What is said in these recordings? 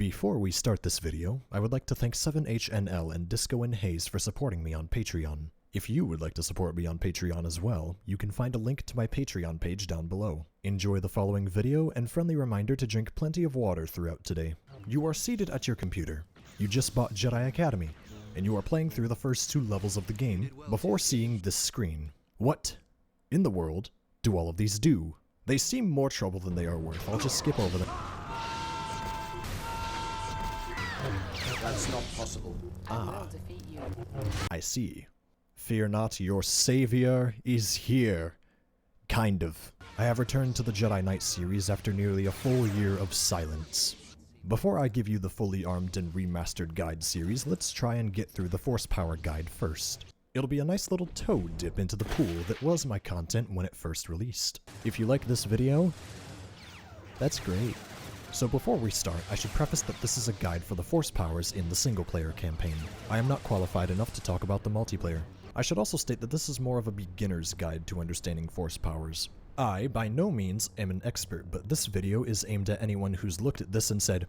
Before we start this video, I would like to thank 7HNL and Disco and Hayes for supporting me on Patreon. If you would like to support me on Patreon as well, you can find a link to my Patreon page down below. Enjoy the following video, and friendly reminder to drink plenty of water throughout today. You are seated at your computer. You just bought Jedi Academy, and you are playing through the first 2 levels of the game before seeing this screen. What in the world do all of these do? They seem more trouble than they are worth. I'll just skip over them. That's not possible. Ah, I see. Fear not, your savior is here. Kind of. I have returned to the Jedi Knight series after nearly a full year of silence. Before I give you the fully armed and remastered guide series, let's try and get through the Force Power guide first. It'll be a nice little toe dip into the pool that was my content when it first released. If you like this video, that's great. So before we start, I should preface that this is a guide for the Force Powers in the single-player campaign. I am not qualified enough to talk about the multiplayer. I should also state that this is more of a beginner's guide to understanding Force Powers. I, by no means, am an expert, but this video is aimed at anyone who's looked at this and said,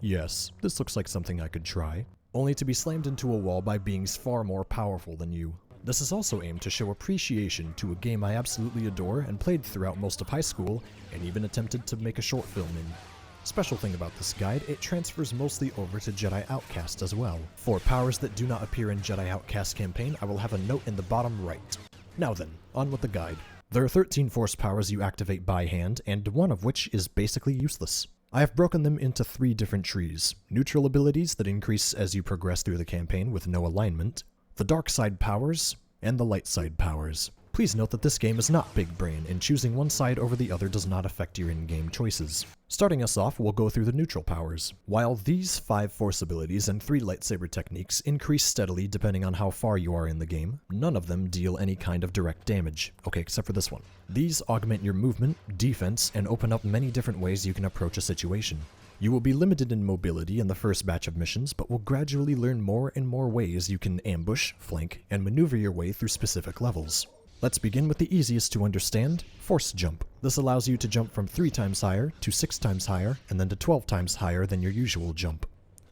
yes, this looks like something I could try, only to be slammed into a wall by beings far more powerful than you. This is also aimed to show appreciation to a game I absolutely adore and played throughout most of high school, and even attempted to make a short film in. Special thing about this guide, it transfers mostly over to Jedi Outcast as well. For powers that do not appear in Jedi Outcast campaign, I will have a note in the bottom right. Now then, on with the guide. There are 13 Force powers you activate by hand, and one of which is basically useless. I have broken them into 3 different trees. Neutral abilities that increase as you progress through the campaign with no alignment, the dark side powers, and the light side powers. Please note that this game is not big brain, and choosing one side over the other does not affect your in-game choices. Starting us off, we'll go through the neutral powers. While these 5 force abilities and 3 lightsaber techniques increase steadily depending on how far you are in the game, none of them deal any kind of direct damage. Okay, except for this one. These augment your movement, defense, and open up many different ways you can approach a situation. You will be limited in mobility in the first batch of missions, but will gradually learn more and more ways you can ambush, flank, and maneuver your way through specific levels. Let's begin with the easiest to understand, Force Jump. This allows you to jump from 3 times higher to 6 times higher, and then to 12 times higher than your usual jump.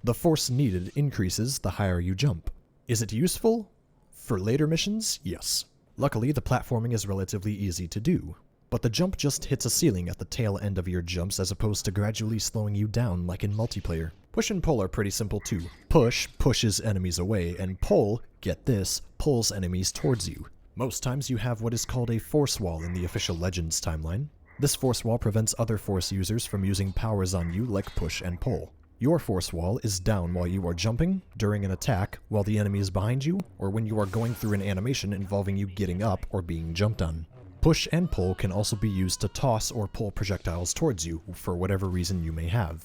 The force needed increases the higher you jump. Is it useful? For later missions, yes. Luckily, the platforming is relatively easy to do, but the jump just hits a ceiling at the tail end of your jumps as opposed to gradually slowing you down like in multiplayer. Push and pull are pretty simple too. Push pushes enemies away, and pull, get this, pulls enemies towards you. Most times you have what is called a force wall in the official Legends timeline. This force wall prevents other force users from using powers on you like push and pull. Your force wall is down while you are jumping, during an attack, while the enemy is behind you, or when you are going through an animation involving you getting up or being jumped on. Push and pull can also be used to toss or pull projectiles towards you for whatever reason you may have.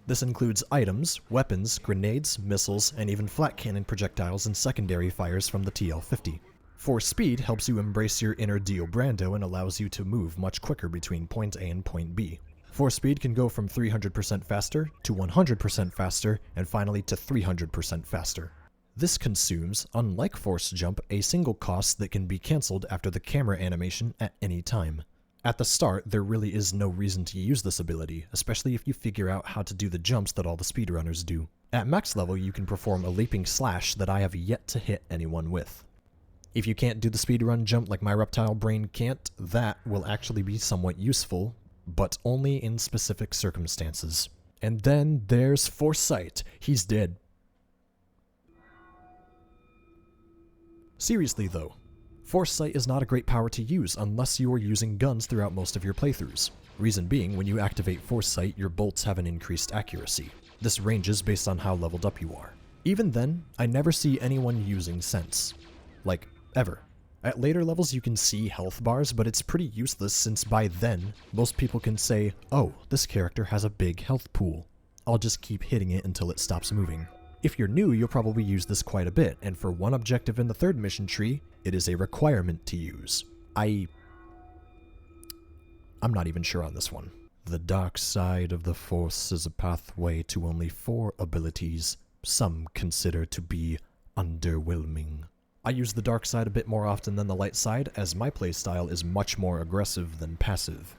This includes items, weapons, grenades, missiles, and even flat cannon projectiles and secondary fires from the TL-50. Force speed helps you embrace your inner Dio Brando and allows you to move much quicker between point A and point B. Force speed can go from 300% faster to 100% faster and finally to 300% faster. This consumes, unlike Force Jump, a single cost that can be cancelled after the camera animation at any time. At the start, there really is no reason to use this ability, especially if you figure out how to do the jumps that all the speedrunners do. At max level, you can perform a leaping slash that I have yet to hit anyone with. If you can't do the speedrun jump like my reptile brain can't, that will actually be somewhat useful, but only in specific circumstances. And then there's Foresight. He's dead. Seriously though, Foresight is not a great power to use unless you are using guns throughout most of your playthroughs. Reason being, when you activate Foresight, your bolts have an increased accuracy. This ranges based on how leveled up you are. Even then, I never see anyone using Sense. Like, ever. At later levels you can see health bars, but it's pretty useless since by then, most people can say, oh, this character has a big health pool. I'll just keep hitting it until it stops moving. If you're new, you'll probably use this quite a bit, and for one objective in the 3rd mission tree, it is a requirement to use. I'm not even sure on this one. The dark side of the Force is a pathway to only 4 abilities some consider to be underwhelming. I use the dark side a bit more often than the light side, as my playstyle is much more aggressive than passive.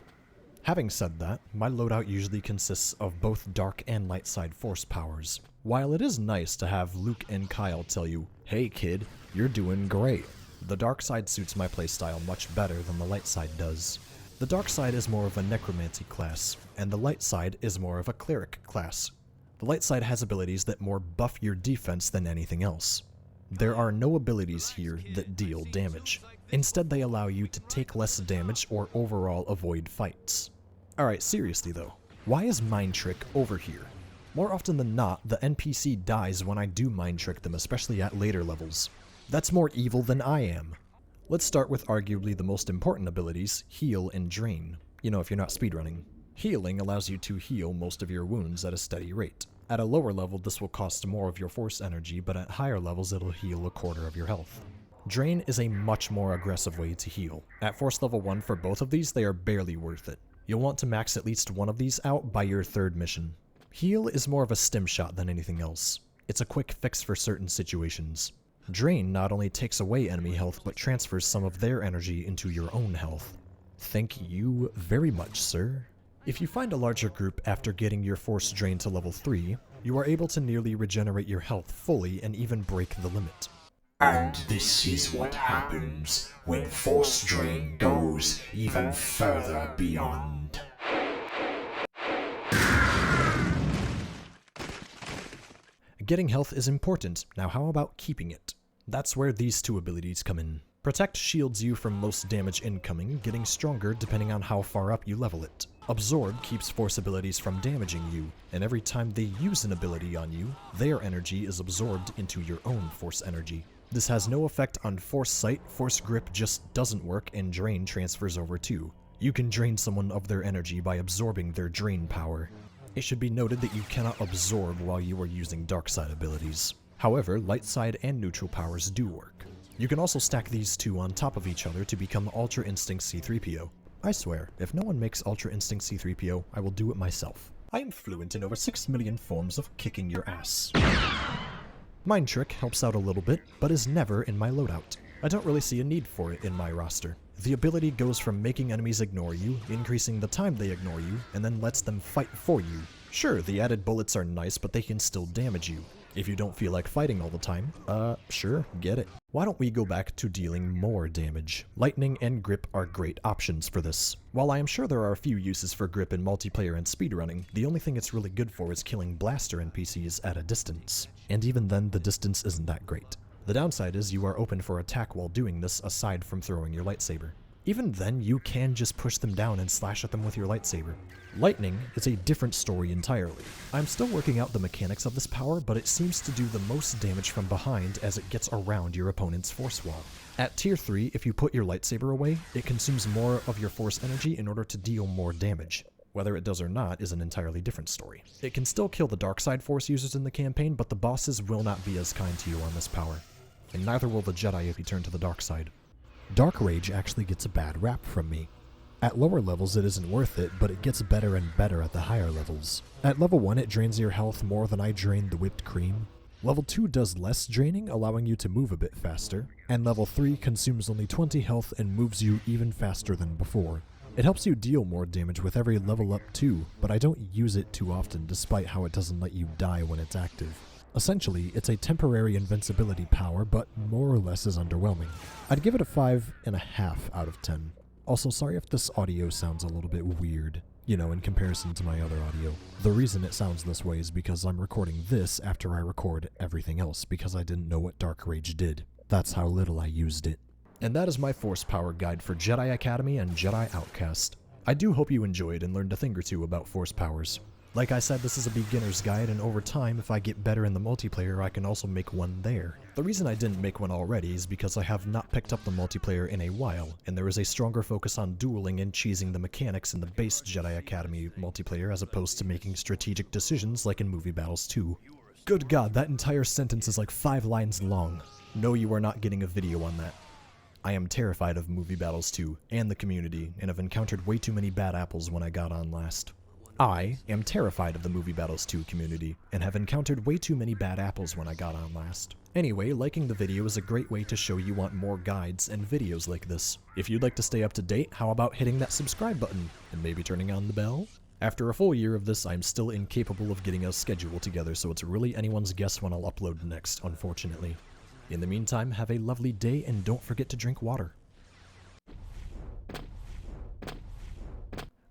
Having said that, my loadout usually consists of both dark and light side force powers. While it is nice to have Luke and Kyle tell you, "Hey kid, you're doing great," the dark side suits my playstyle much better than the light side does. The dark side is more of a necromancy class, and the light side is more of a cleric class. The light side has abilities that more buff your defense than anything else. There are no abilities here that deal damage. Instead, they allow you to take less damage or overall avoid fights. Alright, seriously though, why is Mind Trick over here? More often than not, the NPC dies when I do Mind Trick them, especially at later levels. That's more evil than I am. Let's start with arguably the most important abilities, Heal and Drain. You know, if you're not speedrunning. Healing allows you to heal most of your wounds at a steady rate. At a lower level, this will cost more of your force energy, but at higher levels, it'll heal a quarter of your health. Drain is a much more aggressive way to heal. At force level 1 for both of these, they are barely worth it. You'll want to max at least one of these out by your third mission. Heal is more of a stim shot than anything else. It's a quick fix for certain situations. Drain not only takes away enemy health, but transfers some of their energy into your own health. Thank you very much, sir. If you find a larger group after getting your force drain to level 3, you are able to nearly regenerate your health fully and even break the limit. And this is what happens when force drain goes even further beyond. Getting health is important, now how about keeping it? That's where these two abilities come in. Protect shields you from most damage incoming, getting stronger depending on how far up you level it. Absorb keeps force abilities from damaging you, and every time they use an ability on you, their energy is absorbed into your own force energy. This has no effect on force sight, force grip just doesn't work, and drain transfers over too. You can drain someone of their energy by absorbing their drain power. It should be noted that you cannot absorb while you are using dark side abilities. However, light side and neutral powers do work. You can also stack these two on top of each other to become Ultra Instinct C-3PO. I swear, if no one makes Ultra Instinct C-3PO, I will do it myself. I am fluent in over 6 million forms of kicking your ass. Mind Trick helps out a little bit, but is never in my loadout. I don't really see a need for it in my roster. The ability goes from making enemies ignore you, increasing the time they ignore you, and then lets them fight for you. Sure, the added bullets are nice, but they can still damage you. If you don't feel like fighting all the time, sure, get it. Why don't we go back to dealing more damage? Lightning and grip are great options for this. While I am sure there are a few uses for grip in multiplayer and speedrunning, the only thing it's really good for is killing blaster NPCs at a distance. And even then, the distance isn't that great. The downside is you are open for attack while doing this aside from throwing your lightsaber. Even then, you can just push them down and slash at them with your lightsaber. Lightning is a different story entirely. I'm still working out the mechanics of this power, but it seems to do the most damage from behind as it gets around your opponent's force wall. At tier 3, if you put your lightsaber away, it consumes more of your force energy in order to deal more damage. Whether it does or not is an entirely different story. It can still kill the dark side force users in the campaign, but the bosses will not be as kind to you on this power. And neither will the Jedi if you turn to the dark side. Dark Rage actually gets a bad rap from me. At lower levels it isn't worth it, but it gets better and better at the higher levels. At level 1 it drains your health more than I drained the whipped cream. Level 2 does less draining, allowing you to move a bit faster. And level 3 consumes only 20 health and moves you even faster than before. It helps you deal more damage with every level up too, but I don't use it too often despite how it doesn't let you die when it's active. Essentially, it's a temporary invincibility power, but more or less is underwhelming. I'd give it a 5.5 out of 10. Also, sorry if this audio sounds a little bit weird, you know, in comparison to my other audio. The reason it sounds this way is because I'm recording this after I record everything else, because I didn't know what Dark Rage did. That's how little I used it. And that is my Force Power Guide for Jedi Academy and Jedi Outcast. I do hope you enjoyed and learned a thing or two about Force Powers. Like I said, this is a beginner's guide, and over time, if I get better in the multiplayer, I can also make one there. The reason I didn't make one already is because I have not picked up the multiplayer in a while, and there is a stronger focus on dueling and cheesing the mechanics in the base Jedi Academy multiplayer as opposed to making strategic decisions like in Movie Battles 2. Good God, that entire sentence is like 5 lines long. No, you are not getting a video on that. I am terrified of Movie Battles 2 and the community, and have encountered way too many bad apples when I got on last. I am terrified of the Movie Battles 2 community, and have encountered way too many bad apples when I got on last. Anyway, liking the video is a great way to show you want more guides and videos like this. If you'd like to stay up to date, how about hitting that subscribe button, and maybe turning on the bell? After a full year of this, I'm still incapable of getting a schedule together, so it's really anyone's guess when I'll upload next, unfortunately. In the meantime, have a lovely day, and don't forget to drink water.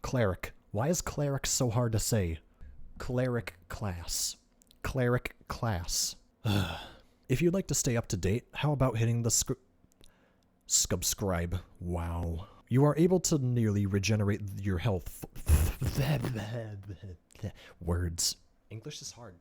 Cleric. Why is cleric so hard to say? Cleric class. Cleric class. If you'd like to stay up to date, how about hitting the subscribe? Wow. You are able to nearly regenerate your health. Words. English is hard.